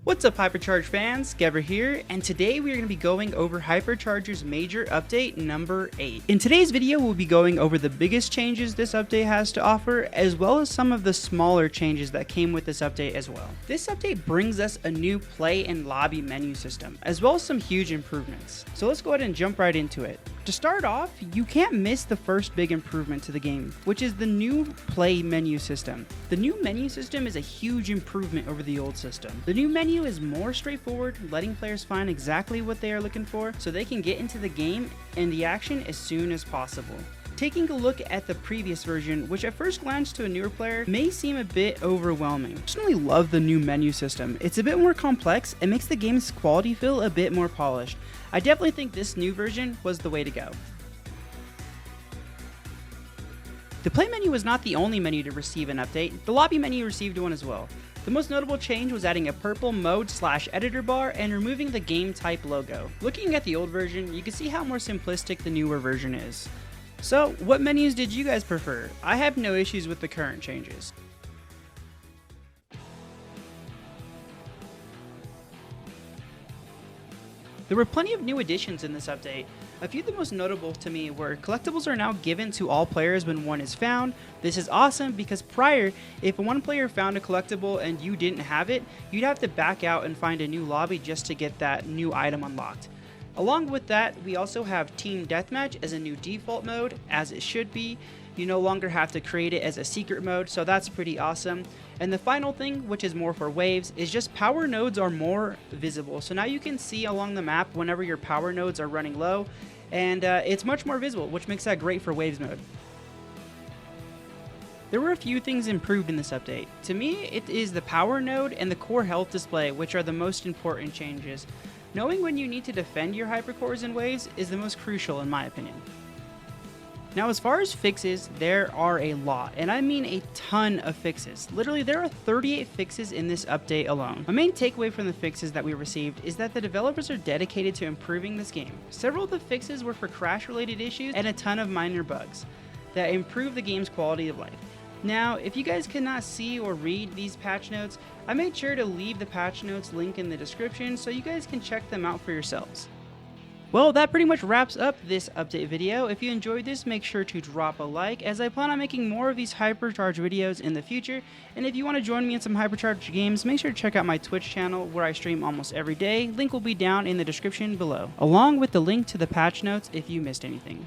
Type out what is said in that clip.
What's up, Hypercharge fans? Gevr here, and today we are going to be going over Hypercharger's major update number 8. In today's video, we'll be going over the biggest changes this update has to offer, as well as some of the smaller changes that came with this update as well. This update brings us a new play and lobby menu system, as well as some huge improvements. So let's go ahead and jump right into it. To start off, you can't miss the first big improvement to the game, which is the new play menu system. The new menu system is a huge improvement over the old system. The new menu is more straightforward, letting players find exactly what they are looking for so they can get into the game and the action as soon as possible. Taking a look at the previous version, which at first glance to a newer player may seem a bit overwhelming. I personally love the new menu system. It's a bit more complex and makes the game's quality feel a bit more polished. I definitely think this new version was the way to go. The play menu was not the only menu to receive an update. The lobby menu received one as well. The most notable change was adding a purple mode/editor bar and removing the game type logo. Looking at the old version, you can see how more simplistic the newer version is. So, what menus did you guys prefer? I have no issues with the current changes. There were plenty of new additions in this update. A few of the most notable to me were collectibles are now given to all players when one is found. This is awesome because prior, if one player found a collectible and you didn't have it, you'd have to back out and find a new lobby just to get that new item unlocked. Along with that, we also have Team Deathmatch as a new default mode, as it should be. You no longer have to create it as a secret mode, so that's pretty awesome. And the final thing, which is more for waves, is just power nodes are more visible. So now you can see along the map whenever your power nodes are running low, and it's much more visible, which makes that great for waves mode. There were a few things improved in this update. To me, it is the power node and the core health display, which are the most important changes. Knowing when you need to defend your hypercores and waves is the most crucial in my opinion. Now, as far as fixes, there are a lot, and I mean a ton of fixes. Literally, there are 38 fixes in this update alone. My main takeaway from the fixes that we received is that the developers are dedicated to improving this game. Several of the fixes were for crash-related issues and a ton of minor bugs that improve the game's quality of life. Now, if you guys cannot see or read these patch notes, I made sure to leave the patch notes link in the description so you guys can check them out for yourselves. Well, that pretty much wraps up this update video. If you enjoyed this, make sure to drop a like, as I plan on making more of these Hypercharge videos in the future. And if you want to join me in some Hypercharge games, make sure to check out my Twitch channel where I stream almost every day. Link will be down in the description below, along with the link to the patch notes if you missed anything.